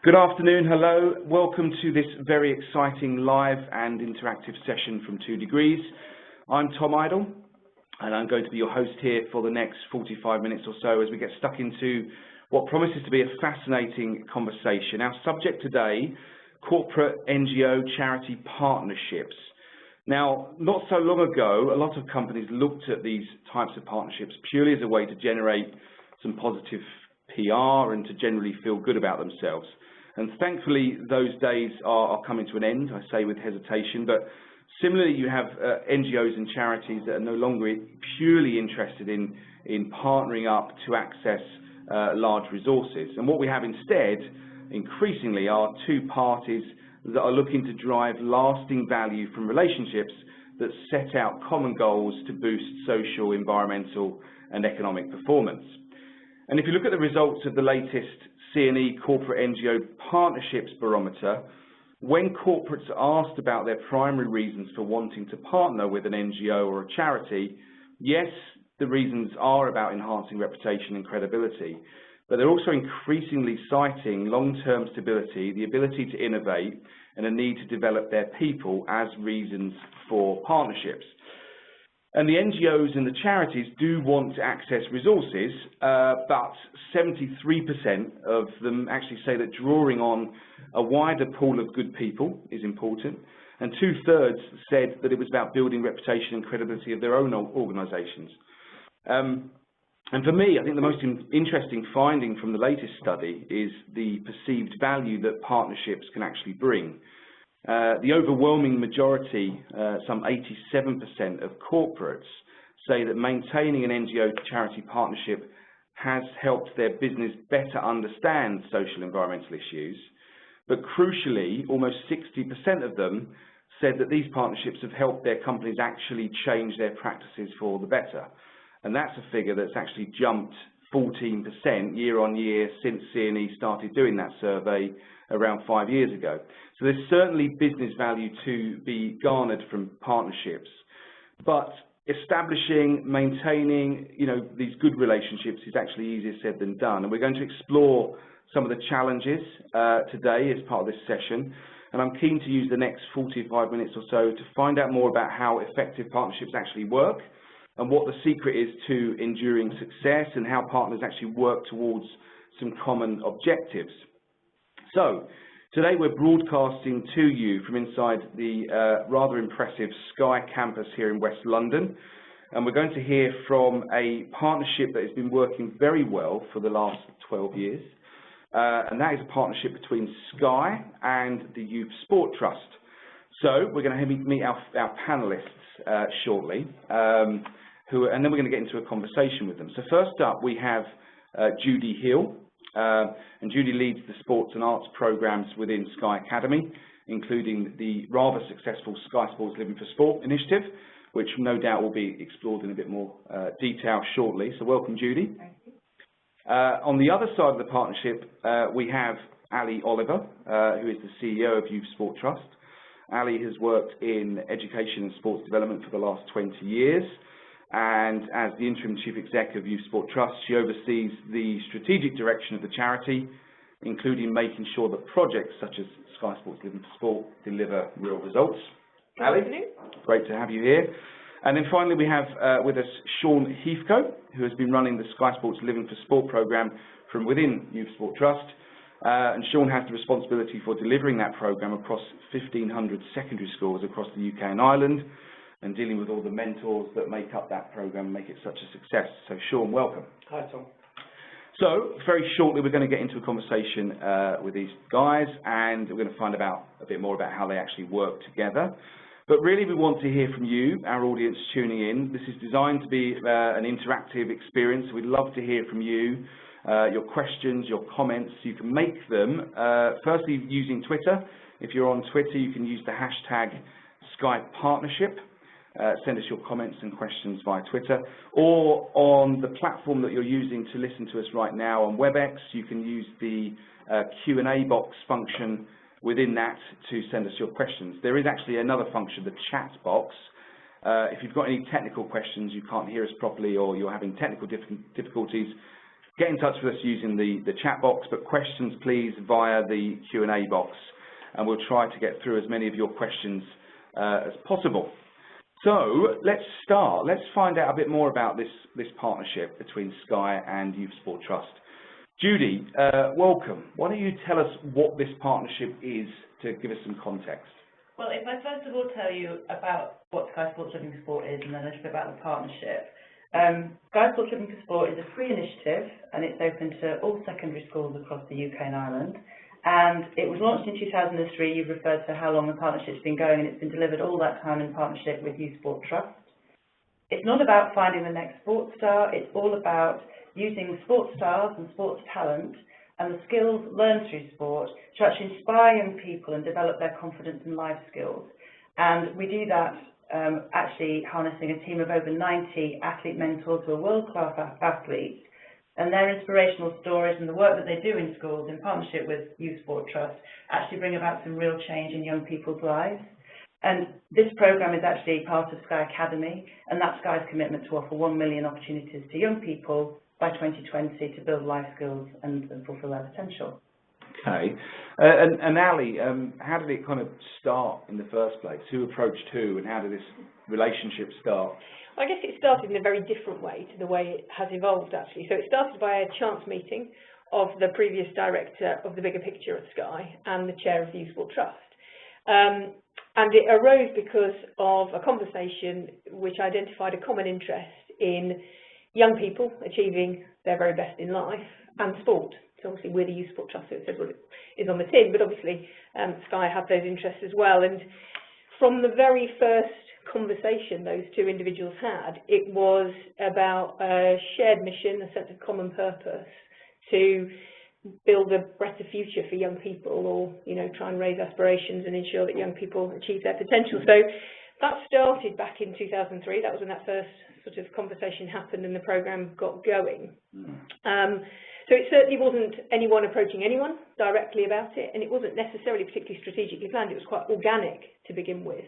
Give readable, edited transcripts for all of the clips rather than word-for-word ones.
Good afternoon, hello. Welcome to this very exciting live and interactive session from 2 Degrees. I'm Tom Idle, and I'm going to be your host here for the next 45 minutes or so as we get stuck into what promises to be a fascinating conversation. Our subject today, corporate NGO charity partnerships. Now, not so long ago, a lot of companies looked at these types of partnerships purely as a way to generate some positive PR and to generally feel good about themselves. And thankfully, those days are coming to an end, I say with hesitation. But similarly, you have NGOs and charities that are no longer purely interested in partnering up to access large resources. And what we have instead, increasingly, are two parties that are looking to drive lasting value from relationships that set out common goals to boost social, environmental, and economic performance. And if you look at the results of the latest C&E Corporate NGO Partnerships Barometer, when corporates are asked about their primary reasons for wanting to partner with an NGO or a charity, yes, the reasons are about enhancing reputation and credibility, but they're also increasingly citing long-term stability, the ability to innovate, and a need to develop their people as reasons for partnerships. And the NGOs and the charities do want to access resources, but 73% of them actually say that drawing on a wider pool of good people is important, and 2/3 said that it was about building reputation and credibility of their own organisations. And for me, I think the most interesting finding from the latest study is the perceived value that partnerships can actually bring. The overwhelming majority, some 87% of corporates, say that maintaining an NGO charity partnership has helped their business better understand social environmental issues. But crucially, almost 60% of them said that these partnerships have helped their companies actually change their practices for the better. And that's a figure that's actually jumped 14% year on year since C&E started doing that survey around 5 years ago. So there's certainly business value to be garnered from partnerships. But establishing, maintaining, these good relationships is actually easier said than done. And we're going to explore some of the challenges today as part of this session. And I'm keen to use the next 45 minutes or so to find out more about how effective partnerships actually work and what the secret is to enduring success and how partners actually work towards some common objectives. So, today we're broadcasting to you from inside the rather impressive Sky campus here in West London, and we're going to hear from a partnership that has been working very well for the last 12 years, and that is a partnership between Sky and the Youth Sport Trust. So, we're going to meet our panellists shortly, and then we're going to get into a conversation with them. So first up, we have Judy Hill, and Judy leads the sports and arts programs within Sky Academy, including the rather successful Sky Sports Living for Sport initiative, which no doubt will be explored in a bit more detail shortly. So welcome, Judy. Thank you. On the other side of the partnership, we have Ali Oliver, who is the CEO of Youth Sport Trust. Ali has worked in education and sports development for the last 20 years. And as the interim chief exec of Youth Sport Trust, she oversees the strategic direction of the charity, including making sure that projects such as Sky Sports Living for Sport deliver real results. Ali, great to have you here. And then finally we have with us Sean Heathcote, who has been running the Sky Sports Living for Sport programme from within Youth Sport Trust. And Sean has the responsibility for delivering that programme across 1,500 secondary schools across the UK and Ireland, and dealing with all the mentors that make up that programme and make it such a success. So Sean, welcome. Hi, Tom. So very shortly we're going to get into a conversation with these guys, and we're going to find out a bit more about how they actually work together. But really we want to hear from you, our audience tuning in. This is designed to be an interactive experience. We'd love to hear from you, your questions, your comments. You can make them firstly using Twitter. If you're on Twitter, you can use the hashtag SkyPartnership. Send us your comments and questions via Twitter, or on the platform that you're using to listen to us right now on WebEx, you can use the Q&A box function within that to send us your questions. There is actually another function, the chat box. If you've got any technical questions, you can't hear us properly, or you're having technical difficulties, get in touch with us using the chat box, but questions please via the Q&A box, and we'll try to get through as many of your questions as possible. So let's start. Let's find out a bit more about this partnership between Sky and Youth Sport Trust. Judy, welcome. Why don't you tell us what this partnership is to give us some context? Well, if I first of all tell you about what Sky Sports Living for Sport is, and then a little bit about the partnership. Sky Sports Living for Sport is a free initiative, and it's open to all secondary schools across the UK and Ireland. And it was launched in 2003. You've referred to how long the partnership's been going, and it's been delivered all that time in partnership with Youth Sport Trust. It's not about finding the next sports star. It's all about using sports stars and sports talent and the skills learned through sport to actually inspire young people and develop their confidence and life skills. And we do that actually harnessing a team of over 90 athlete mentors who are world-class athletes, and their inspirational stories and the work that they do in schools in partnership with Youth Sport Trust actually bring about some real change in young people's lives. And this programme is actually part of Sky Academy, and that's Sky's commitment to offer 1 million opportunities to young people by 2020 to build life skills and fulfil their potential. Okay. And Ali, how did it kind of start in the first place? Who approached who, and how did this relationship start? I guess it started in a very different way to the way it has evolved, actually. So it started by a chance meeting of the previous director of the Bigger Picture at Sky and the chair of the Youth Sport Trust. And it arose because of a conversation which identified a common interest in young people achieving their very best in life and sport. So obviously we're the Youth Sport Trust, so it says what it is on the tin, but obviously Sky have those interests as well. And from the very first conversation those two individuals had, it was about a shared mission, a sense of common purpose to build a better future for young people, or try and raise aspirations and ensure that young people achieve their potential. So that started back in 2003. That was when that first sort of conversation happened and the programme got going. So it certainly wasn't anyone approaching anyone directly about it, and it wasn't necessarily particularly strategically planned. It was quite organic to begin with.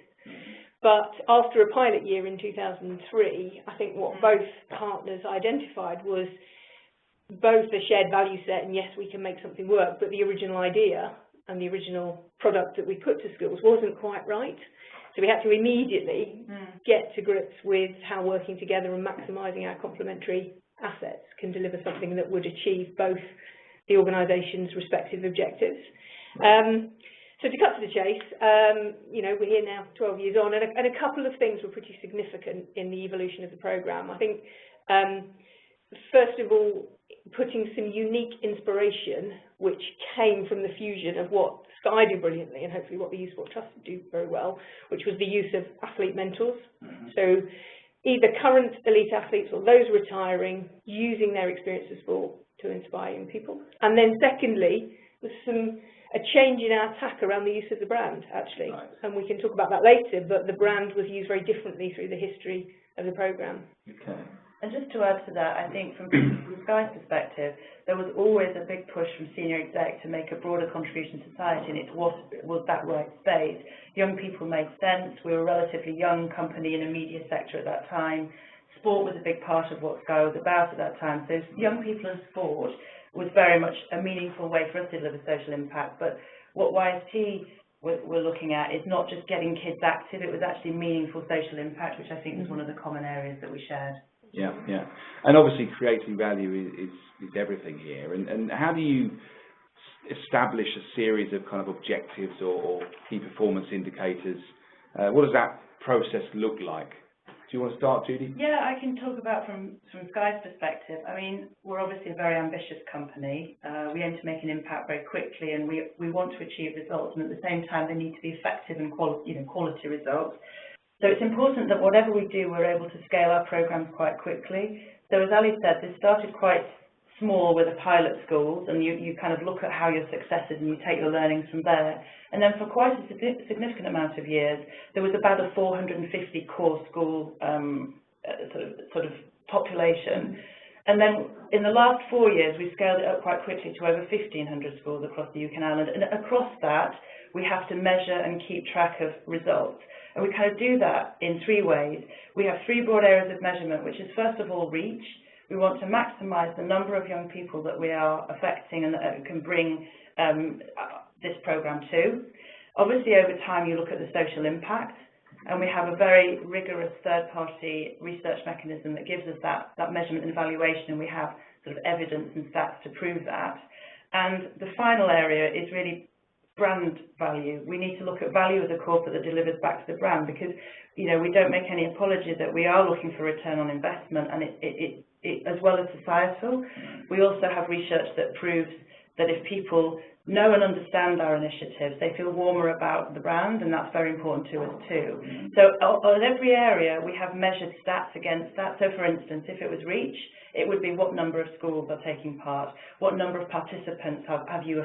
But after a pilot year in 2003, I think what both partners identified was both the shared value set, and yes, we can make something work, but the original idea and the original product that we put to schools wasn't quite right. So we had to immediately get to grips with how working together and maximising our complementary assets can deliver something that would achieve both the organisation's respective objectives. So to cut to the chase, we're here now 12 years on, and a couple of things were pretty significant in the evolution of the programme. I think, first of all, putting some unique inspiration which came from the fusion of what Sky do brilliantly and hopefully what the Youth Sport Trust do very well, which was the use of athlete mentors. So either current elite athletes or those retiring, using their experience of sport to inspire young people. And then secondly, there's a change in our tack around the use of the brand, actually. Right. And we can talk about that later, but the brand was used very differently through the history of the programme. Okay. And just to add to that, I think from Sky's perspective, there was always a big push from senior exec to make a broader contribution to society, and it was that right space. Young people made sense. We were a relatively young company in a media sector at that time. Sport was a big part of what Sky was about at that time. So young people and sport was very much a meaningful way for us to deliver social impact. But what YST we're looking at is not just getting kids active, it was actually meaningful social impact, which I think was one of the common areas that we shared. Yeah, yeah. And obviously creating value is everything here. And how do you establish a series of kind of objectives or key performance indicators? What does that process look like? Do you want to start, Judy? Yeah, I can talk about from Sky's perspective. I mean, we're obviously a very ambitious company. We aim to make an impact very quickly, and we want to achieve results, and at the same time they need to be effective and quality results. So it's important that whatever we do, we're able to scale our programs quite quickly. So as Ali said, this started quite small with a pilot schools, and you kind of look at how your success is and you take your learnings from there. And then for quite a significant amount of years, there was about a 450 core school sort of population. And then in the last 4 years, we scaled it up quite quickly to over 1,500 schools across the UK and Ireland. And across that, we have to measure and keep track of results. And we kind of do that in 3 ways. We have 3 broad areas of measurement, which is first of all reach. We want to maximise the number of young people that we are affecting and that can bring this programme to. Obviously, over time, you look at the social impact, and we have a very rigorous third-party research mechanism that gives us that measurement and evaluation, and we have sort of evidence and stats to prove that. And the final area is really brand value. We need to look at value as a corporate that delivers back to the brand, because we don't make any apology that we are looking for return on investment, and it as well as societal. We also have research that proves that if people know and understand our initiatives, they feel warmer about the brand, and that's very important to us too. So on every area, we have measured stats against that. So for instance, if it was reach, it would be what number of schools are taking part, what number of participants have you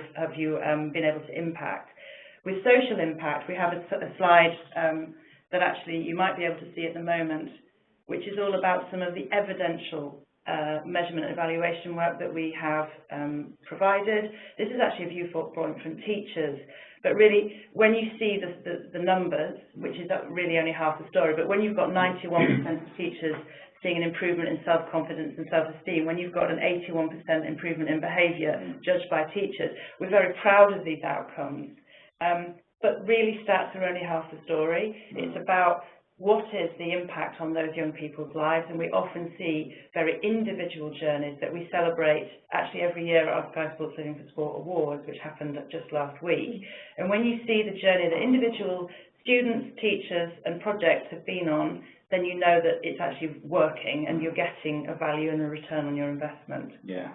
been able to impact. With social impact, we have a slide that actually you might be able to see at the moment, which is all about some of the evidential measurement and evaluation work that we have provided. This is actually a viewpoint from teachers, but really when you see the numbers, which is really only half the story, but when you've got 91% of teachers seeing an improvement in self-confidence and self-esteem, when you've got an 81% improvement in behaviour judged by teachers, we're very proud of these outcomes. But really stats are only half the story. It's about what is the impact on those young people's lives, and we often see very individual journeys that we celebrate actually every year at our Sky Sports Living for Sport Awards, which happened just last week. And when you see the journey that individual students, teachers and projects have been on, then you know that it's actually working and you're getting a value and a return on your investment. Yeah.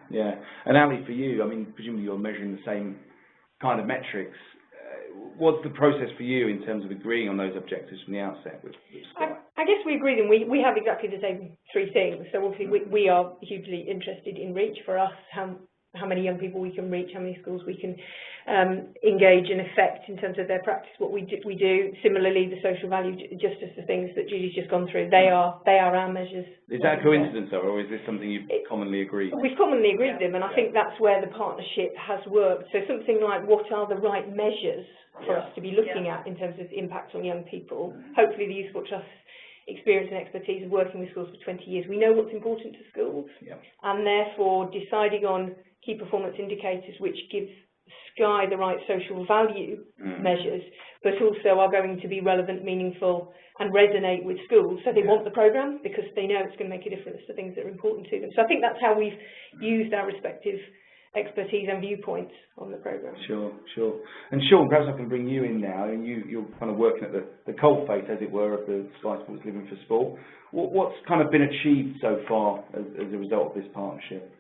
And Ali, for you, I mean, presumably you're measuring the same kind of metrics. What's the process for you in terms of agreeing on those objectives from the outset with Sky? I guess we agree, and we have exactly the same three things. So obviously we are hugely interested in reach. For us, how many young people we can reach, how many schools we can engage and affect in terms of their practice, what we do. Similarly, the social value, just as the things that Julie's just gone through, they are our measures. Is that a coincidence, though, or is this something you've commonly agreed? We've commonly agreed them, and I think that's where the partnership has worked. So something like, what are the right measures for us to be looking at in terms of impact on young people? Hopefully the Youth Sport Trust's experience and expertise of working with schools for 20 years, we know what's important to schools, and therefore deciding on key performance indicators which give Sky the right social value measures, but also are going to be relevant, meaningful and resonate with schools, so they want the programme because they know it's going to make a difference to things that are important to them. So I think that's how we've used our respective expertise and viewpoints on the programme. Sure. And Sean, perhaps I can bring you in now, and you're kind of working at the coalface, as it were, of the Sky Sports Living for Sport. What's kind of been achieved so far as a result of this partnership?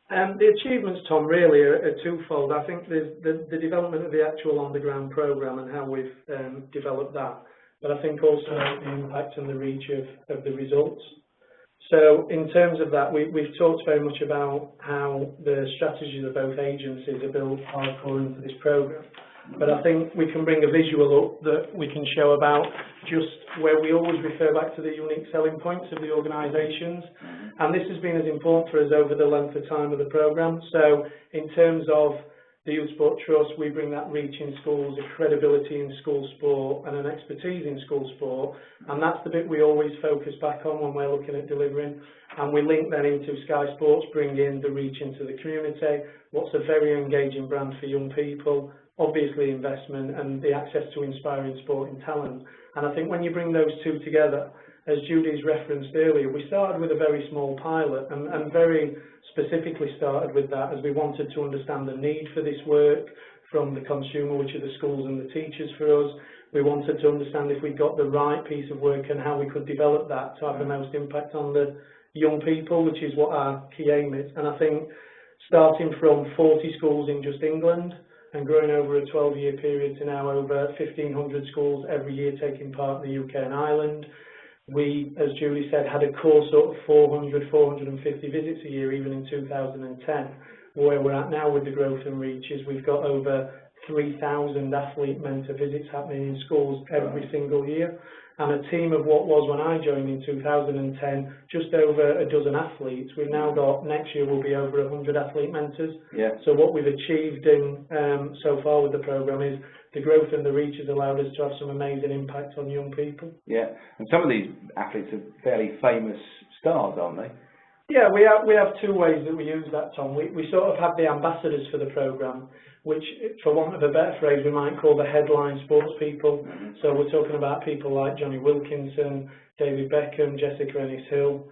The achievements, Tom, really are twofold. I think there's the development of the actual on-the-ground programme and how we've developed that, but I think also the impact and the reach of the results. So in terms of that, we've talked very much about how the strategies of both agencies are built hardcore into this programme. But I think we can bring a visual up that we can show about just where we always refer back to the unique selling points of the organisations. And this has been as important for us over the length of time of the programme. So in terms of the Youth Sport Trust, we bring that reach in schools, a credibility in school sport and an expertise in school sport. And that's the bit we always focus back on when we're looking at delivering. And we link that into Sky Sports, bringing the reach into the community, what's a very engaging brand for young people, obviously investment and the access to inspiring sport and talent. And I think when you bring those two together, as Judy's referenced earlier, we started with a very small pilot and very specifically started with that as we wanted to understand the need for this work from the consumer, which are the schools and the teachers for us. We wanted to understand if we got the right piece of work and how we could develop that to have the most impact on the young people, which is what our key aim is. And I think starting from 40 schools in just England, and growing over a 12-year period to now over 1,500 schools every year taking part in the UK and Ireland. We, as Julie said, had a core sort of 400, 450 visits a year, even in 2010. Where we're at now with the growth and reach is we've got over 3,000 athlete mentor visits happening in schools every single year. And a team of what was, when I joined in 2010, just over a dozen athletes. We've now got, next year will be over 100 athlete mentors. So what we've achieved in so far with the programme is the growth and the reach has allowed us to have some amazing impact on young people. Yeah, and some of these athletes are fairly famous stars, aren't they? Yeah, we have two ways that we use that, Tom. We sort of have the ambassadors for the programme, which, for want of a better phrase, we might call the headline sports people. So we're talking about people like Johnny Wilkinson, David Beckham, Jessica Ennis-Hill,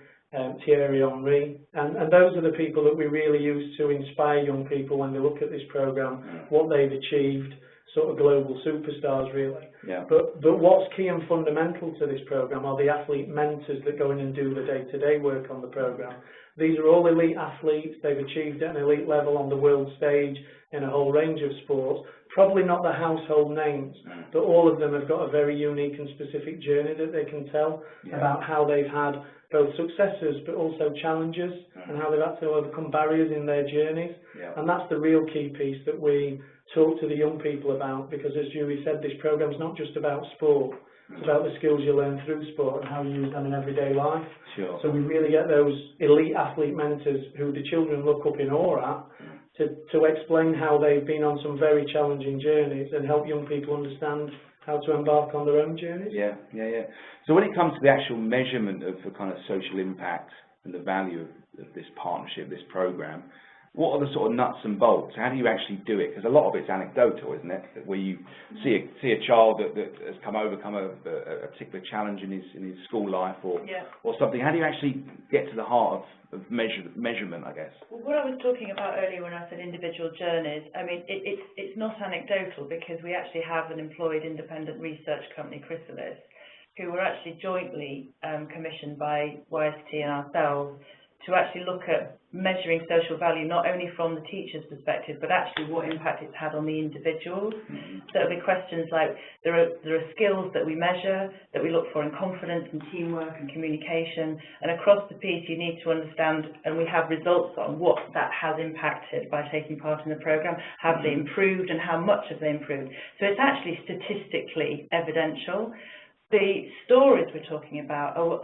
Thierry Henry, and those are the people that we really use to inspire young people when they look at this programme, what they've achieved, sort of global superstars really. Yeah. But what's key and fundamental to this programme are the athlete mentors that go in and do the day-to-day work on the programme. These are all elite athletes. They've achieved at an elite level on the world stage in a whole range of sports. Probably not the household names, but all of them have got a very unique and specific journey that they can tell about how they've had both successes but also challenges and how they've had to overcome barriers in their journeys. And that's the real key piece that we talk to the young people about, because as Julie said, this programme's not just about sport. It's about the skills you learn through sport and how you use them in everyday life. Sure. So we really get those elite athlete mentors who the children look up in awe at to explain how they've been on some very challenging journeys and help young people understand how to embark on their own journeys. Yeah. So when it comes to the actual measurement of the kind of social impact and the value of this partnership, this programme, what are the sort of nuts and bolts? How do you actually do it? Because a lot of it's anecdotal, isn't it? Where you see a child that has overcome a particular challenge in his school life or something. How do you actually get to the heart of measurement, I guess? Well, what I was talking about earlier when I said individual journeys, I mean, it's not anecdotal, because we actually have an employed independent research company, Chrysalis, who were actually jointly commissioned by YST and ourselves to actually look at measuring social value, not only from the teacher's perspective, but actually what impact it's had on the individuals. So it'll be questions like, there are skills that we measure, that we look for in confidence and teamwork and communication, and across the piece you need to understand, and we have results on what that has impacted by taking part in the programme. Have they improved, and how much have they improved? So it's actually statistically evidential. The stories we're talking about are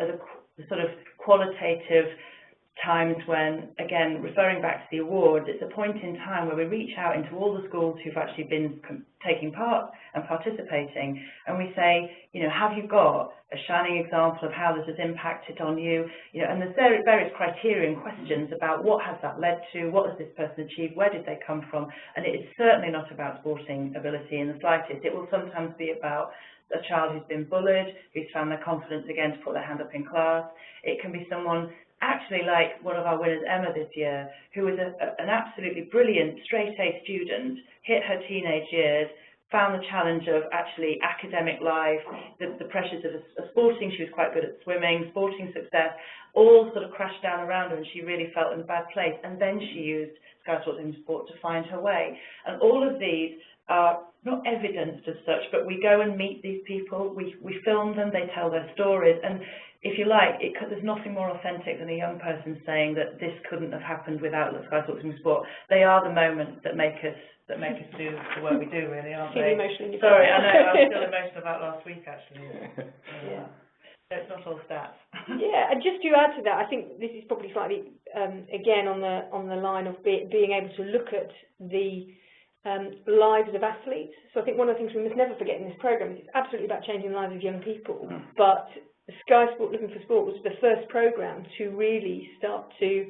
the sort of qualitative times when, again, referring back to the awards, it's a point in time where we reach out into all the schools who've actually been taking part and participating, and we say, have you got a shining example of how this has impacted on you? And there's various criteria and questions about what has that led to, what has this person achieved, where did they come from, and it is certainly not about sporting ability in the slightest. It will sometimes be about a child who's been bullied, who's found their confidence again to put their hand up in class. It can be someone, actually like one of our winners, Emma, this year, who was an absolutely brilliant straight-A student, hit her teenage years, found the challenge of actually academic life, the pressures of sporting. She was quite good at swimming, sporting success, all sort of crashed down around her, and she really felt in a bad place. And then she used Sky Sports in Sport to find her way. And all of these are not evidenced as such, but we go and meet these people, we film them, they tell their stories, and if you like, there's nothing more authentic than a young person saying that this couldn't have happened without Sky Sports in Sport. They are the moments that make us do the work we do, really, aren't they? Sorry, I know, I'm still emotional about last week, actually. Yeah. So it's not all stats. Yeah, and just to add to that, I think this is probably slightly, again, on the line of being able to look at the lives of athletes. So I think one of the things we must never forget in this programme is it's absolutely about changing the lives of young people, but Sky Sport Looking for Sport was the first programme to really start to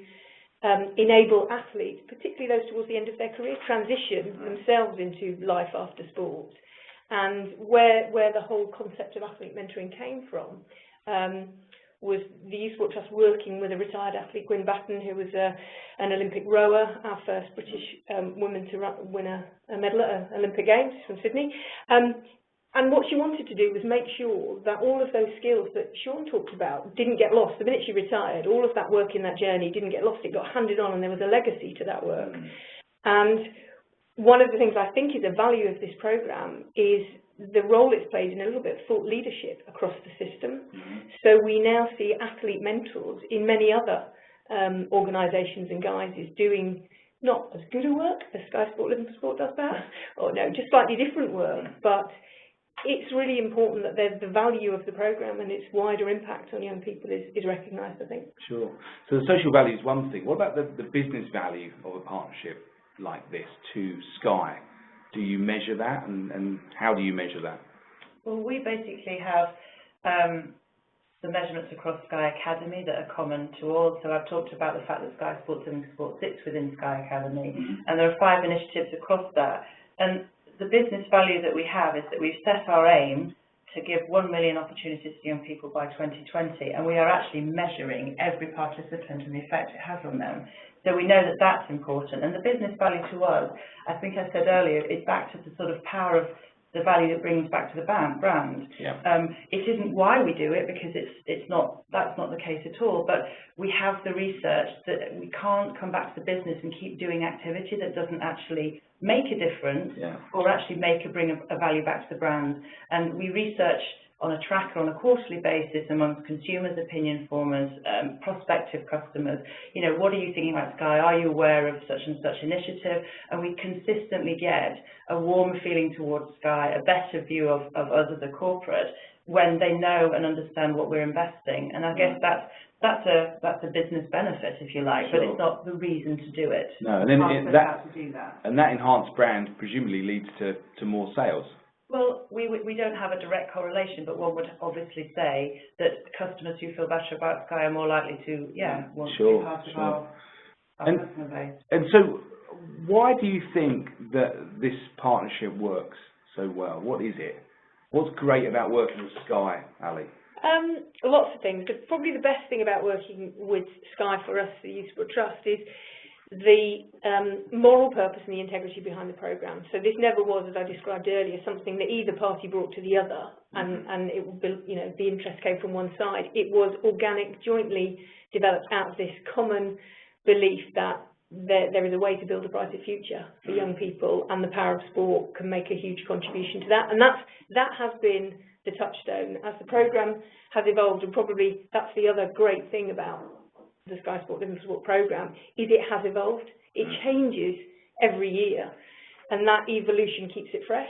enable athletes, particularly those towards the end of their career, transition themselves into life after sport. And where the whole concept of athlete mentoring came from was the Youth Sport Trust working with a retired athlete, Gwyn Batten, who was an Olympic rower, our first British woman to win a medal at Olympic Games from Sydney. And what she wanted to do was make sure that all of those skills that Sean talked about didn't get lost. The minute she retired, all of that work in that journey didn't get lost. It got handed on, and there was a legacy to that work. And one of the things I think is a value of this programme is the role it's played in a little bit of thought leadership across the system. So we now see athlete mentors in many other organisations and guises doing not as good a work as Sky Sport Living for Sport does, perhaps, or no, just slightly different work, but it's really important that the value of the programme and its wider impact on young people is recognised, I think. Sure. So the social value is one thing. What about the business value of a partnership like this to Sky? Do you measure that, and how do you measure that? Well, we basically have the measurements across Sky Academy that are common to all. So I've talked about the fact that Sky Sports Living Sport sits within Sky Academy, and there are 5 initiatives across that. And the business value that we have is that we've set our aim to give 1 million opportunities to young people by 2020, and we are actually measuring every participant and the effect it has on them. So we know that that's important. And the business value to us, I think I said earlier, is back to the sort of power of the value that brings back to the brand. Yeah. It isn't why we do it, because that's not the case at all, but we have the research that we can't come back to the business and keep doing activity that doesn't actually make a difference, yeah, or actually bring a value back to the brand. And we research on a tracker on a quarterly basis amongst consumers, opinion formers, prospective customers. You know, what are you thinking about Sky? Are you aware of such and such initiative? And we consistently get a warmer feeling towards Sky, a better view of us as a corporate when they know and understand what we're investing. And I guess that's a business benefit, if you like, sure, but it's not the reason to do it. No, and then that And enhanced brand presumably leads to more sales. well, we don't have a direct correlation, but one would obviously say that customers who feel better about Sky are more likely to, want to be part of our customer base. And so, why do you think that this partnership works so well? What is it? What's great about working with Sky, Ali? Lots of things. But probably the best thing about working with Sky for us, the Youth Sport Trust, is the moral purpose and the integrity behind the programme. So this never was, as I described earlier, something that either party brought to the other, and it would be, the interest came from one side. It was organic, jointly developed out of this common belief that there is a way to build a brighter future for young people, and the power of sport can make a huge contribution to that. And that has been the touchstone as the programme has evolved, and probably that's the other great thing about the Sky Sport Living Sport programme, is it has evolved. It changes every year, and that evolution keeps it fresh.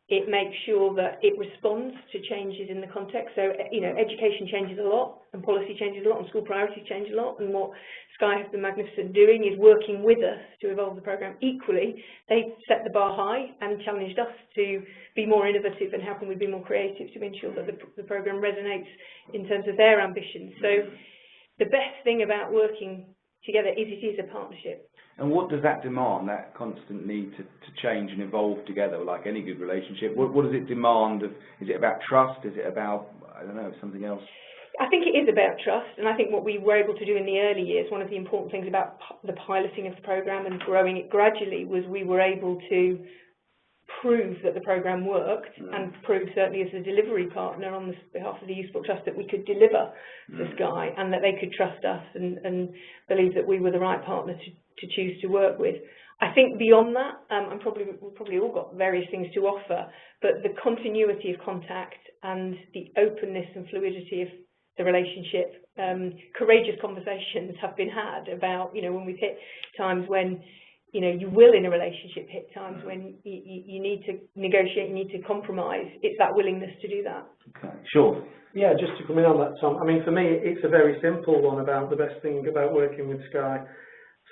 It makes sure that it responds to changes in the context. So, education changes a lot, and policy changes a lot, and school priorities change a lot, and what Sky has been magnificent doing is working with us to evolve the programme. Equally, they set the bar high and challenged us to be more innovative, and how can we be more creative to ensure that the programme resonates in terms of their ambitions. So the best thing about working together is it is a partnership. And what does that demand, that constant need to change and evolve together, like any good relationship? What does it demand? Is it about trust? Is it about, something else? I think it is about trust, and I think what we were able to do in the early years, one of the important things about the piloting of the programme and growing it gradually, was we were able to prove that the programme worked, and prove certainly as a delivery partner on behalf of the Youth Sport Trust that we could deliver for Sky, and that they could trust us and believe that we were the right partner to choose to work with. I think beyond that, we've probably all got various things to offer, but the continuity of contact and the openness and fluidity of the relationship, courageous conversations have been had about, when we've hit times when, you will in a relationship hit times when you need to negotiate, you need to compromise. It's that willingness to do that. Okay, sure. Yeah, just to come in on that, Tom. I mean, for me, it's a very simple one about the best thing about working with Sky.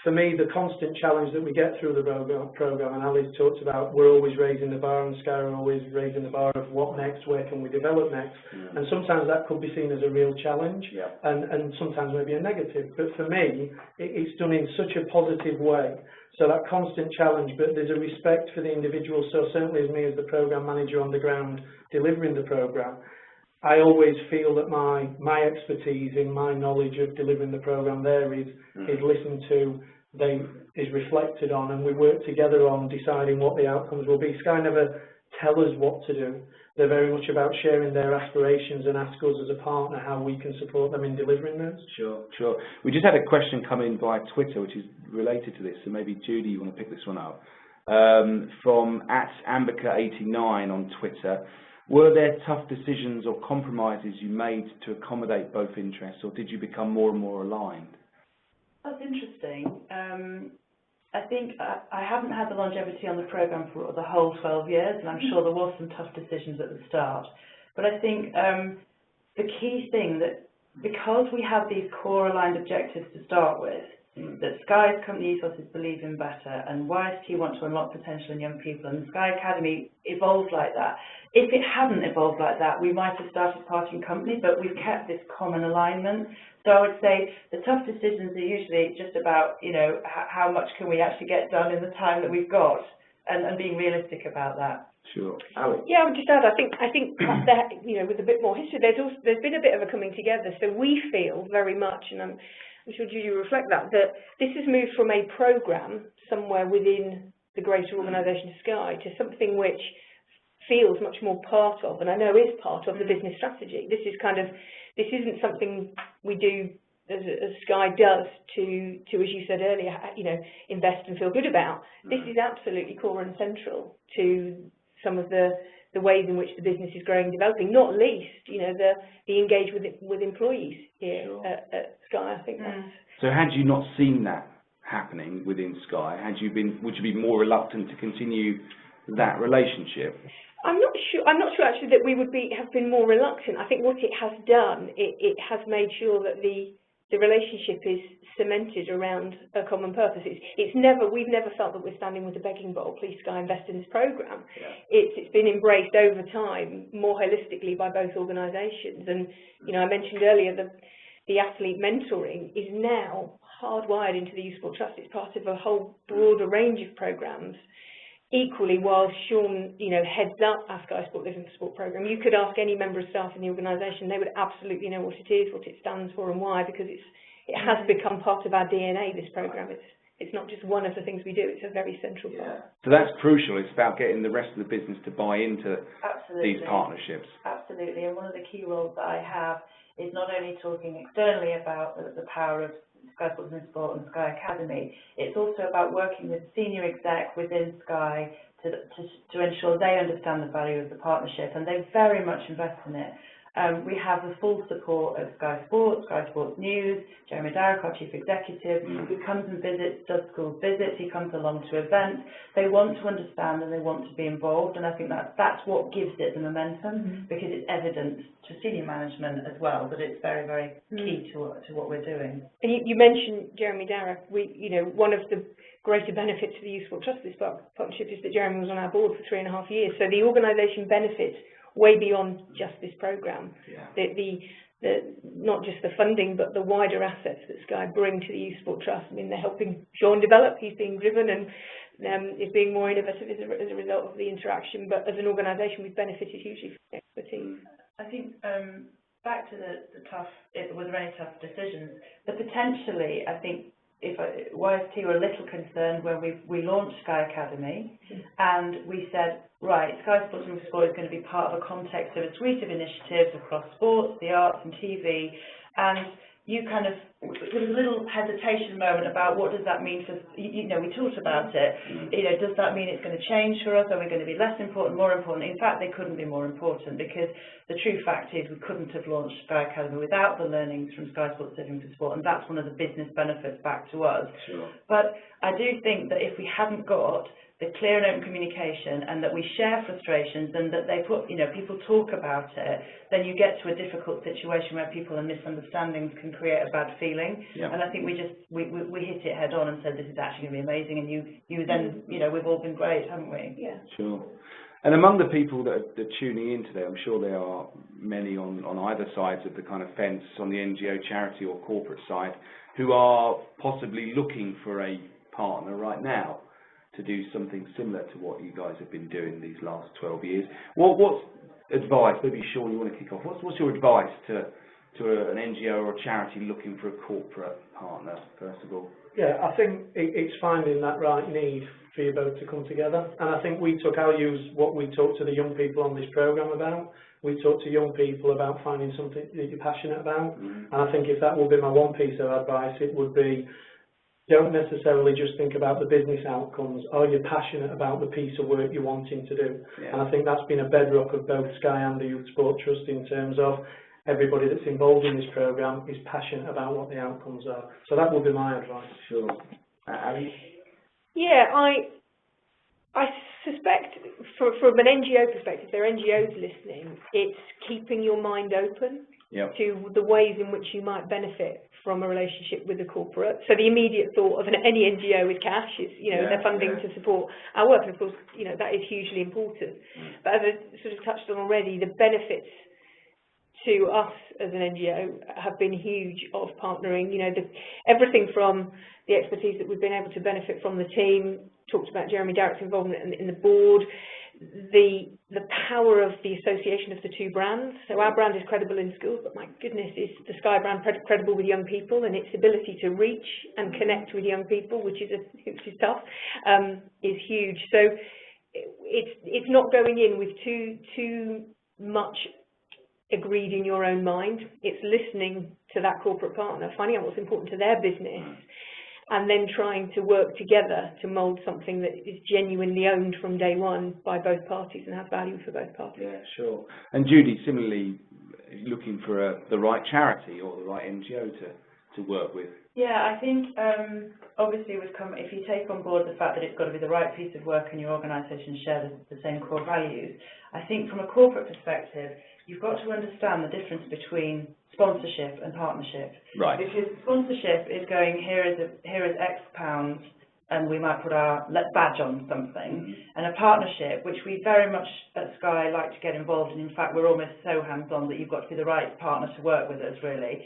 For me, the constant challenge that we get through the programme, and Ali's talked about, we're always raising the bar, and Sky are always raising the bar of what next, where can we develop next, and sometimes that could be seen as a real challenge, and sometimes maybe a negative. But for me, it's done in such a positive way. So that constant challenge, but there's a respect for the individual. So certainly as me as the programme manager on the ground delivering the programme, I always feel that my expertise in my knowledge of delivering the programme there is listened to, is reflected on, and we work together on deciding what the outcomes will be. Sky never tell us what to do. They're very much about sharing their aspirations and ask us as a partner how we can support them in delivering those. Sure. We just had a question come in via Twitter, which is related to this, so maybe Judy, you want to pick this one up. From @Ambica89 on Twitter. Were there tough decisions or compromises you made to accommodate both interests, or did you become more and more aligned? That's interesting. I think I haven't had the longevity on the programme for the whole 12 years, and I'm sure there was some tough decisions at the start. But I think the key thing that, because we have these core aligned objectives to start with, that Sky's company ethos is believe in better, and YST want to unlock potential in young people, and the Sky Academy evolved like that. If it hadn't evolved like that, we might have started parting company, but we've kept this common alignment. So I would say the tough decisions are usually just about, you know, how much can we actually get done in the time that we've got, and being realistic about that. Sure. Alex? Yeah, I would just add, I think that, you know, with a bit more history, there's been a bit of a coming together. So we feel very much, and I'm sure you reflect that this has moved from a programme somewhere within the greater organisation of Sky to something which feels much more part of, and I know is part of, the business strategy. This isn't something we do as Sky does to, as you said earlier, you know, invest and feel good about. This is absolutely core and central to some of the ways in which the business is growing and developing, not least, you know, the engagement with employees here at Sky. I think that's... So had you not seen that happening within Sky, would you be more reluctant to continue that relationship? I'm not sure actually that we would have been more reluctant. I think what it has done, it has made sure that the relationship is cemented around a common purpose. We've never felt that we're standing with a begging bowl, please Sky invest in this programme. Yeah. It's been embraced over time more holistically by both organisations. And, you know, I mentioned earlier the athlete mentoring is now hardwired into the Youth Sport Trust. It's part of a whole broader range of programmes. Equally, while Sean, you know, heads up our Sky Sport Living for Sport programme, you could ask any member of staff in the organisation, they would absolutely know what it is, what it stands for and why, because it has become part of our DNA, this programme. It's not just one of the things we do, it's a very central part. So that's crucial. It's about getting the rest of the business to buy into these partnerships. Absolutely, and one of the key roles that I have is not only talking externally about the power of Sky Sports and Sport and Sky Academy, it's also about working with senior exec within Sky to ensure they understand the value of the partnership, and they very much invest in it. We have the full support of Sky Sports News, Jeremy Darroch, our Chief Executive, who comes and visits, does school visits, he comes along to events. They want to understand and they want to be involved, and I think that's what gives it the momentum, because it's evident to senior management as well that it's very, very key to what we're doing. And you mentioned Jeremy Darroch. You know, one of the greater benefits of the Youth Sport Trust, this partnership, is that Jeremy was on our board for 3.5 years, so the organisation benefits way beyond just this programme. Yeah. Not just the funding, but the wider assets that Sky bring to the Youth Sport Trust. I mean, they're helping Sean develop. He's being driven and is being more innovative as a result of the interaction. But as an organisation, we've benefited hugely from the expertise. I think back to the tough, were there any tough decisions? But potentially, I think if YST were a little concerned when we launched Sky Academy, and we said, right, Sky Sports and Sport is going to be part of a context of a suite of initiatives across sports, the arts and TV, and you kind of, there was a little hesitation moment about what does that mean for, you know, we talked about it, you know, does that mean it's going to change for us? Are we going to be less important, more important? In fact, they couldn't be more important, because the true fact is we couldn't have launched Sky Academy without the learnings from Sky Sports Living for Sport, and that's one of the business benefits back to us. Sure. But I do think that if we hadn't got the clear and open communication, and that we share frustrations, and that they put, you know, people talk about it, then you get to a difficult situation where people and misunderstandings can create a bad feeling. Yeah. And I think we hit it head on and said, this is actually going to be amazing, and you then, you know, we've all been great, haven't we? Yeah. Sure. And among the people that are tuning in today, I'm sure there are many on either sides of the kind of fence, on the NGO, charity or corporate side, who are possibly looking for a partner right now to do something similar to what you guys have been doing these last 12 years. What's advice, maybe Sean, you want to kick off, what's your advice to an NGO or a charity looking for a corporate partner, first of all? Yeah, I think it's finding that right need for you both to come together. And I think I'll use what we talk to the young people on this programme about. We talk to young people about finding something that you're passionate about. And I think if that would be my one piece of advice, it would be, don't necessarily just think about the business outcomes. Are you passionate about the piece of work you're wanting to do? Yeah. And I think that's been a bedrock of both Sky and the Youth Sport Trust, in terms of everybody that's involved in this programme is passionate about what the outcomes are. So that would be my advice. Sure. Ali? Yeah, I suspect from an NGO perspective, if there are NGOs listening, it's keeping your mind open to the ways in which you might benefit from a relationship with a corporate. So the immediate thought of any NGO is cash, is, their funding to support our work, and of course, that is hugely important. But as I sort of touched on already, the benefits to us as an NGO have been huge of partnering. Everything from the expertise that we've been able to benefit from the team, talked about Jeremy Darrett's involvement in the board, the power of the association of the two brands. So our brand is credible in schools, but my goodness, is the Sky brand credible with young people, and its ability to reach and connect with young people, which is tough, is huge. So it's not going in with too much agreed in your own mind. It's listening to that corporate partner, finding out what's important to their business, and then trying to work together to mould something that is genuinely owned from day one by both parties and has value for both parties. Yeah, sure. And Judy, similarly, looking for the right charity or the right NGO to work with. Yeah, I think obviously if you take on board the fact that it's got to be the right piece of work and your organisation share the same core values, I think from a corporate perspective, you've got to understand the difference between sponsorship and partnership. Right. Because sponsorship is going, here is X pounds, and we might put our badge on something. And a partnership, which we very much at Sky like to get involved in. In fact, we're almost so hands-on that you've got to be the right partner to work with us, really.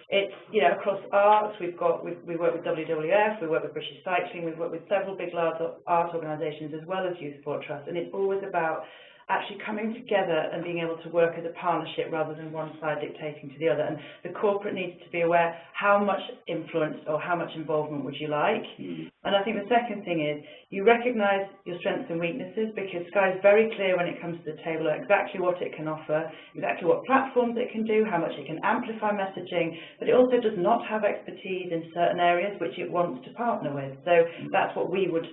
It's, across arts, we work with WWF, we work with British Cycling, we've worked with several big large art organisations as well as Youth Sport Trust, and it's always about actually coming together and being able to work as a partnership rather than one side dictating to the other. And the corporate needs to be aware how much influence or how much involvement would you like. And I think the second thing is you recognise your strengths and weaknesses, because Sky is very clear when it comes to the table exactly what it can offer, exactly what platforms it can do, how much it can amplify messaging, but it also does not have expertise in certain areas which it wants to partner with. So that's what we would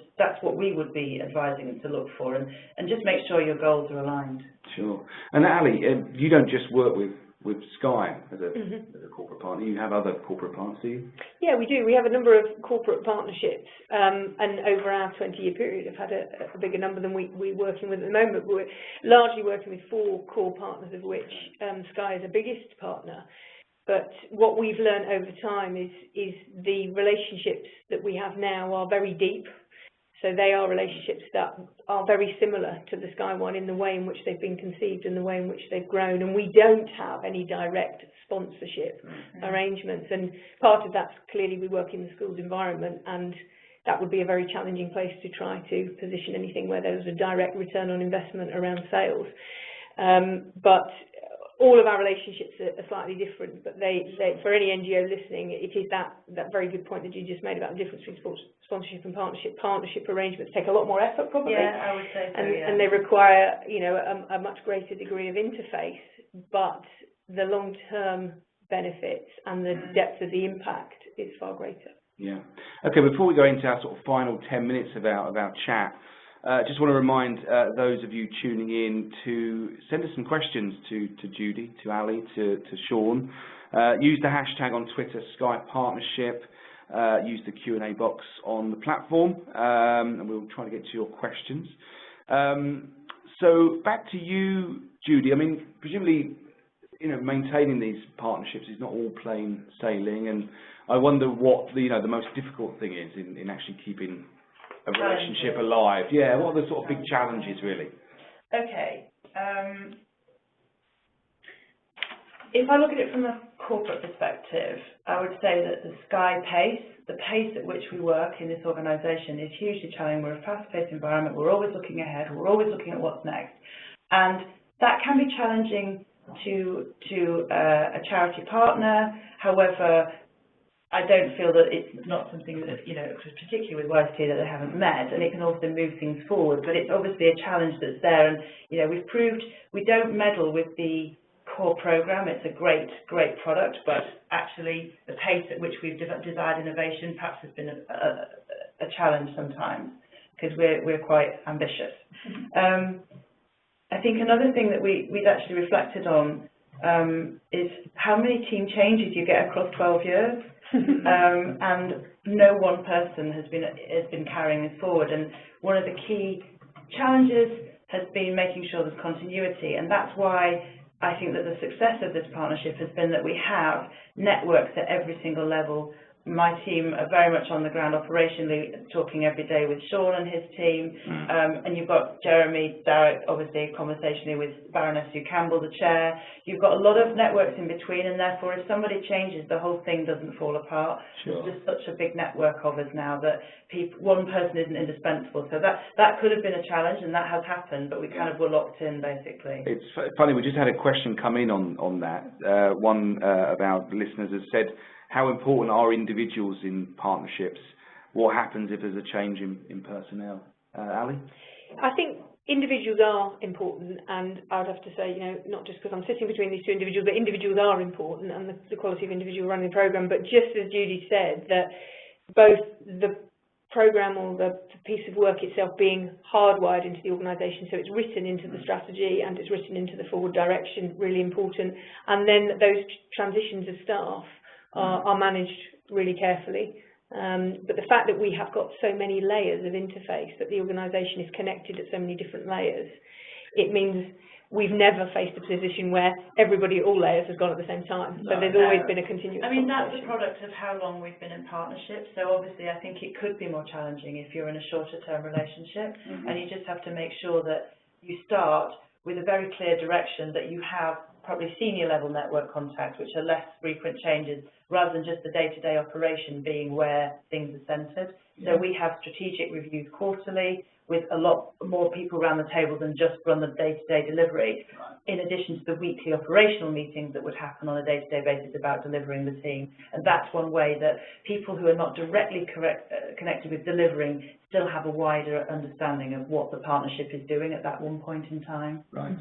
be advising them to look for, and just make sure your goals are aligned. Sure. And Ali, you don't just work with Sky as a corporate partner, you have other corporate partners, do you? Yeah, we do. We have a number of corporate partnerships, and over our 20-year period have had a bigger number than we're working with at the moment. We're largely working with 4 core partners, of which Sky is the biggest partner. But what we've learned over time is the relationships that we have now are very deep. So they are relationships that are very similar to the Sky one in the way in which they've been conceived and the way in which they've grown. And we don't have any direct sponsorship arrangements. And part of that's clearly we work in the schools environment, and that would be a very challenging place to try to position anything where there was a direct return on investment around sales. But all of our relationships are slightly different, but they for any NGO listening, it is that very good point that you just made about the difference between sponsorship and partnership. Partnership arrangements take a lot more effort, probably. Yeah, I would say so, and they require, a much greater degree of interface, but the long-term benefits and the depth of the impact is far greater. Yeah. Okay, before we go into our sort of final 10 minutes of our chat, just want to remind those of you tuning in to send us some questions to Judy, to Ali, to Sean. Use the hashtag on Twitter, Sky Partnership. Use the Q&A box on the platform, and we'll try to get to your questions. So back to you, Judy. I mean, presumably, maintaining these partnerships is not all plain sailing, and I wonder what the most difficult thing is in actually keeping a relationship alive. Yeah, what are the sort of big challenges, really? Okay. If I look at it from a corporate perspective, I would say that the Sky pace, the pace at which we work in this organisation is hugely challenging. We're a fast-paced environment. We're always looking ahead. We're always looking at what's next. And that can be challenging to a charity partner. However, I don't feel that it's not something that, particularly with YST, that they haven't met, and it can also move things forward. But it's obviously a challenge that's there, and, we've proved we don't meddle with the core programme. It's a great product, but actually the pace at which we've desired innovation perhaps has been a challenge sometimes, because we're quite ambitious. I think another thing that we'd actually reflected on is how many team changes you get across 12 years. And no one person has been carrying this forward, and one of the key challenges has been making sure there's continuity, and that's why I think that the success of this partnership has been that we have networks at every single level. My team are very much on the ground operationally, talking every day with Sean and his team, and you've got Jeremy, Derek, obviously conversationally with Baroness Sue Campbell, the chair. You've got a lot of networks in between, and therefore if somebody changes, the whole thing doesn't fall apart. Sure. There's just such a big network of us now that one person isn't indispensable. So that could have been a challenge, and that has happened, but we kind of were locked in, basically. It's funny, we just had a question come in on that. One of our listeners has said, how important are individuals in partnerships? What happens if there's a change in personnel? Ali? I think individuals are important, and I would have to say, not just because I'm sitting between these two individuals, but individuals are important, and the quality of individual running the programme. But just as Judy said, that both the programme or the piece of work itself being hardwired into the organisation, so it's written into the strategy and it's written into the forward direction, really important. And then those transitions of staff are managed really carefully. But the fact that we have got so many layers of interface, that the organisation is connected at so many different layers, it means we've never faced a position where everybody at all layers has gone at the same time. So there's always been a continuous that's a product of how long we've been in partnership. So obviously I think it could be more challenging if you're in a shorter term relationship, and you just have to make sure that you start with a very clear direction, that you have probably senior level network contacts, which are less frequent changes, rather than just the day-to-day operation being where things are centred. So we have strategic reviews quarterly with a lot more people around the table than just run the day-to-day delivery, in addition to the weekly operational meetings that would happen on a day-to-day basis about delivering the team. And that's one way that people who are not directly connected with delivering still have a wider understanding of what the partnership is doing at that one point in time. Right.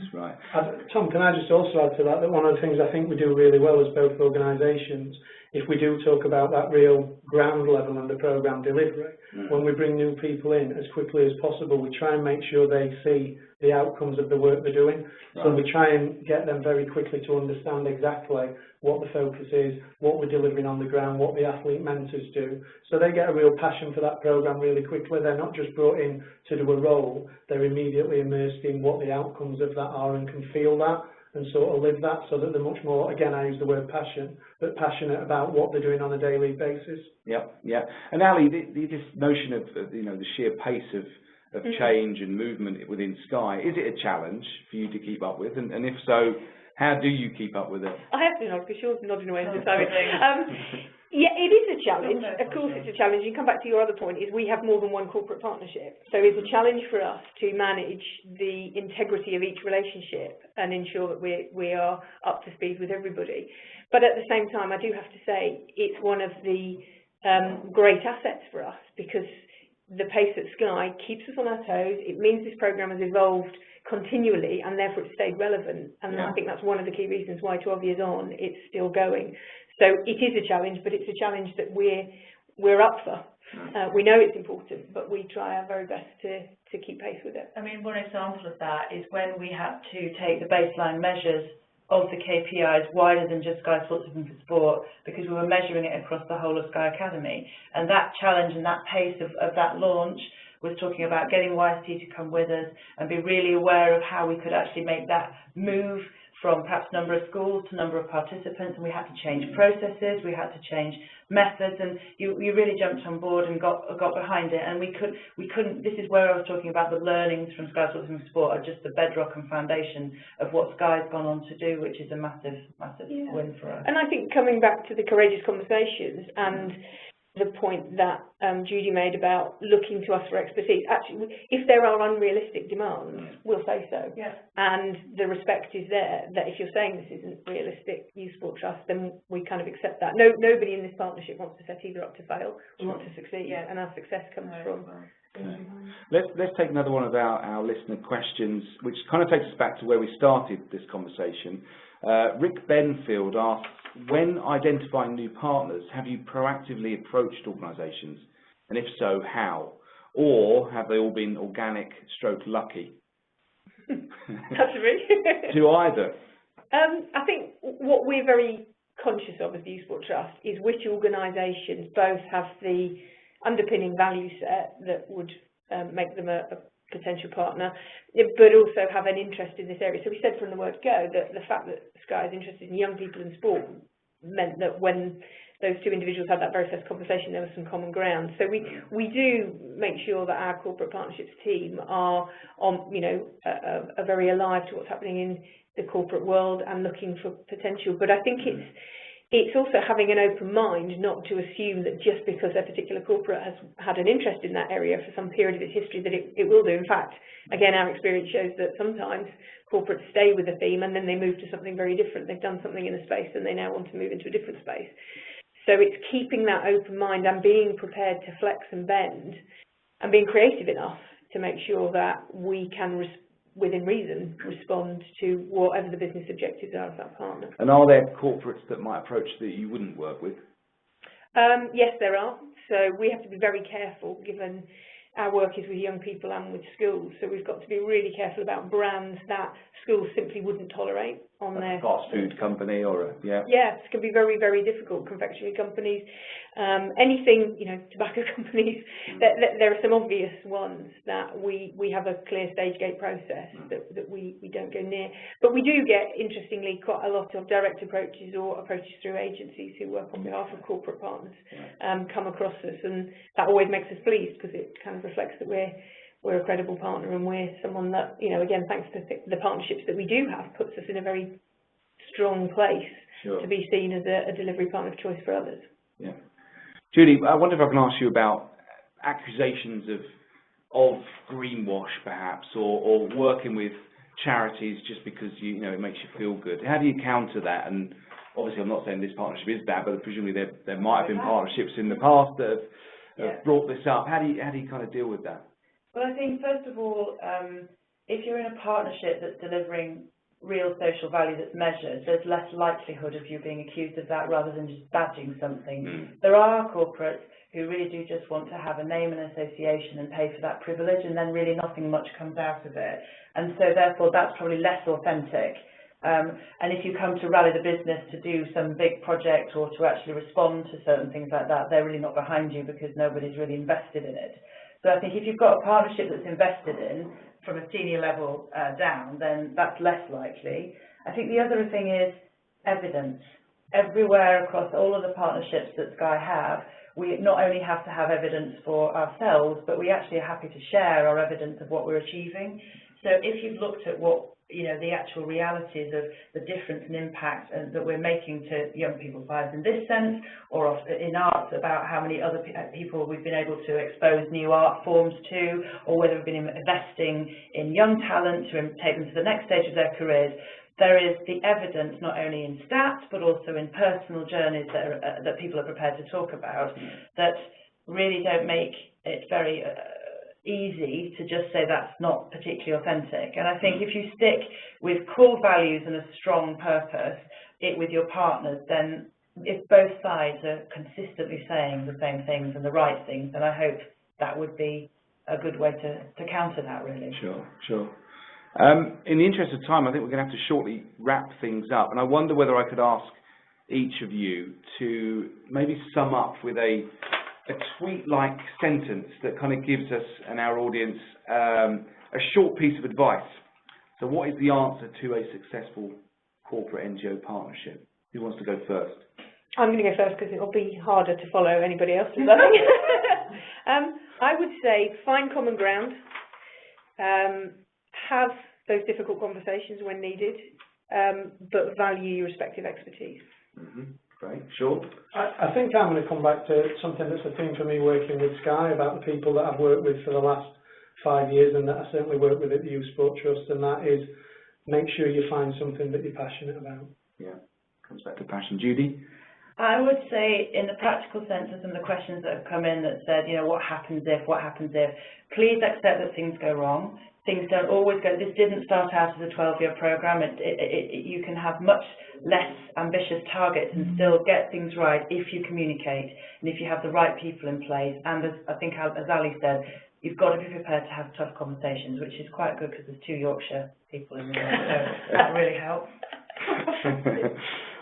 Tom, can I just also add to that one of the things I think we do really well as both organisations, if we do talk about that real ground level and the programme delivery, when we bring new people in as quickly as possible, we try and make sure they see the outcomes of the work they're doing. Right. So we try and get them very quickly to understand exactly what the focus is, what we're delivering on the ground, what the athlete mentors do. So they get a real passion for that programme really quickly. They're not just brought in to do a role, they're immediately immersed in what the outcomes of that are and can feel that and sort of live that, so that they're much more, again, I use the word passion, but passionate about what they're doing on a daily basis. Yeah. And Ali, this notion of the sheer pace of change and movement within Sky, is it a challenge for you to keep up with? And if so, how do you keep up with it? I have to nod because Sean's nodding away. Yeah, it is a challenge. Of course it's a challenge. You come back to your other point, is we have more than one corporate partnership. So it's a challenge for us to manage the integrity of each relationship and ensure that we are up to speed with everybody. But at the same time, I do have to say it's one of the great assets for us, because the pace at Sky keeps us on our toes. It means this programme has evolved continually and therefore it's stayed relevant. And I think that's one of the key reasons why 12 years on it's still going. So it is a challenge, but it's a challenge that we're up for. We know it's important, but we try our very best to keep pace with it. I mean, one example of that is when we had to take the baseline measures of the KPIs wider than just Sky Sports Open for Sport, because we were measuring it across the whole of Sky Academy. And that challenge and that pace of that launch was talking about getting YST to come with us and be really aware of how we could actually make that move from perhaps number of schools to number of participants, and we had to change processes, we had to change methods, and you really jumped on board and got behind it. And we couldn't. This is where I was talking about the learnings from Sky Sports and Sport are just the bedrock and foundation of what Sky's gone on to do, which is a massive win for us. And I think coming back to the courageous conversations and the point that Judy made about looking to us for expertise. Actually, if there are unrealistic demands, we'll say so. Yeah. And the respect is there that if you're saying this isn't realistic, Youth Sport Trust, then we kind of accept that. Nobody in this partnership wants to set either up to fail. We want to succeed, and our success comes from. Let's take another one of our listener questions, which kind of takes us back to where we started this conversation. Rick Benfield asks, when identifying new partners, have you proactively approached organisations? And if so, how? Or have they all been organic stroke lucky? That's really To either. I think what we're very conscious of as the Youth Sport Trust is which organisations both have the underpinning value set that would make them a potential partner, but also have an interest in this area. So we said from the word go that the fact that Sky is interested in young people in sport meant that when those two individuals had that very first conversation, there was some common ground. So we do make sure that our corporate partnerships team are on, are very alive to what's happening in the corporate world and looking for potential. But I think it's also having an open mind, not to assume that just because a particular corporate has had an interest in that area for some period of its history that it will do. In fact, again, our experience shows that sometimes corporates stay with a theme and then they move to something very different. They've done something in a space and they now want to move into a different space. So it's keeping that open mind and being prepared to flex and bend and being creative enough to make sure that we can within reason, respond to whatever the business objectives are of that partner. And are there corporates that might approach that you wouldn't work with? Yes, there are. So we have to be very careful, given our work is with young people and with schools. So we've got to be really careful about brands that schools simply wouldn't tolerate on their... A fast food company or a... Yeah. Yeah, it can be very, very difficult. Confectionery companies, anything, tobacco companies. There are some obvious ones that we have a clear stage gate process that we don't go near. But we do get, interestingly, quite a lot of direct approaches or approaches through agencies who work on behalf of corporate partners come across us, and that always makes us pleased because it kind of reflects that we're a credible partner and we're someone that, again, thanks to the partnerships that we do have, puts us in a very strong place to be seen as a delivery partner of choice for others. Yeah. Judy, I wonder if I can ask you about accusations of greenwash, perhaps, or working with charities just because it makes you feel good. How do you counter that? And obviously, I'm not saying this partnership is bad, but presumably there might have been partnerships in the past that have brought this up. How do you kind of deal with that? Well, I think first of all, if you're in a partnership that's delivering real social value that's measured, there's less likelihood of you being accused of that rather than just badging something. There are corporates who really do just want to have a name and association and pay for that privilege, and then really nothing much comes out of it. And so therefore that's probably less authentic. And if you come to rally the business to do some big project or to actually respond to certain things like that, they're really not behind you because nobody's really invested in it. So I think if you've got a partnership that's invested in from a senior level down, then that's less likely. I think the other thing is evidence. Everywhere across all of the partnerships that Sky have, we not only have to have evidence for ourselves, but we actually are happy to share our evidence of what we're achieving. So if you've looked at what the actual realities of the difference and impact that we're making to young people's lives in this sense, or in arts about how many other people we've been able to expose new art forms to, or whether we've been investing in young talent to take them to the next stage of their careers, there is the evidence not only in stats but also in personal journeys that people are prepared to talk about that really don't make it very easy to just say that's not particularly authentic. And I think if you stick with core values and a strong purpose with your partners, then if both sides are consistently saying the same things and the right things, then I hope that would be a good way to counter that, really. Sure. In the interest of time, I think we're going to have to shortly wrap things up, and I wonder whether I could ask each of you to maybe sum up with a tweet-like sentence that kind of gives us and our audience a short piece of advice. So what is the answer to a successful corporate-NGO partnership? Who wants to go first? I'm going to go first because it'll be harder to follow anybody else's, I think. I would say find common ground, have those difficult conversations when needed, but value your respective expertise. Great. Sure. I think I'm going to come back to something that's a theme for me working with Sky, about the people that I've worked with for the last 5 years and that I certainly work with at the Youth Sport Trust, and that is make sure you find something that you're passionate about. Yeah, comes back to passion. Judy? I would say in the practical sense of some of the questions that have come in that said, what happens if, please accept that things go wrong. Things don't always go. This didn't start out as a 12-year program. You can have much less ambitious targets and still get things right if you communicate and if you have the right people in place. And as Ali said, you've got to be prepared to have tough conversations, which is quite good because there's 2 Yorkshire people in the room, so that really helps.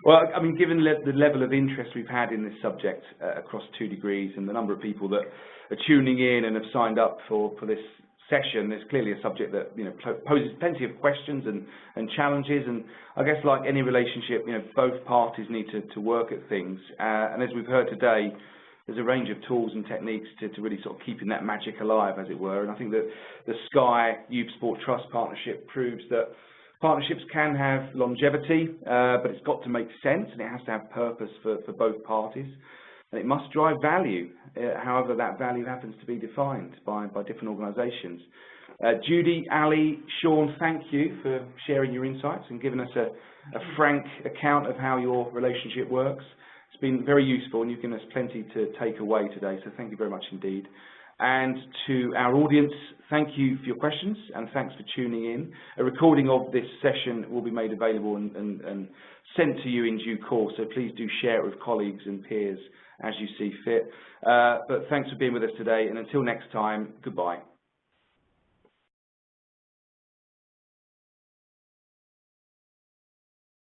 Well, I mean, given the level of interest we've had in this subject across 2 degrees and the number of people that are tuning in and have signed up for this session, there's clearly a subject that poses plenty of questions and challenges, and I guess like any relationship, both parties need to work at things. And as we've heard today, there's a range of tools and techniques to really sort of keeping that magic alive, as it were. And I think that the Sky Youth Sport Trust partnership proves that partnerships can have longevity, but it's got to make sense and it has to have purpose for both parties. And it must drive value, however that value happens to be defined by different organisations. Judy, Ali, Sean, thank you for sharing your insights and giving us a frank account of how your relationship works. It's been very useful and you've given us plenty to take away today, so thank you very much indeed. And to our audience, thank you for your questions and thanks for tuning in. A recording of this session will be made available and sent to you in due course, so please do share it with colleagues and peers as you see fit. But thanks for being with us today, and until next time, goodbye.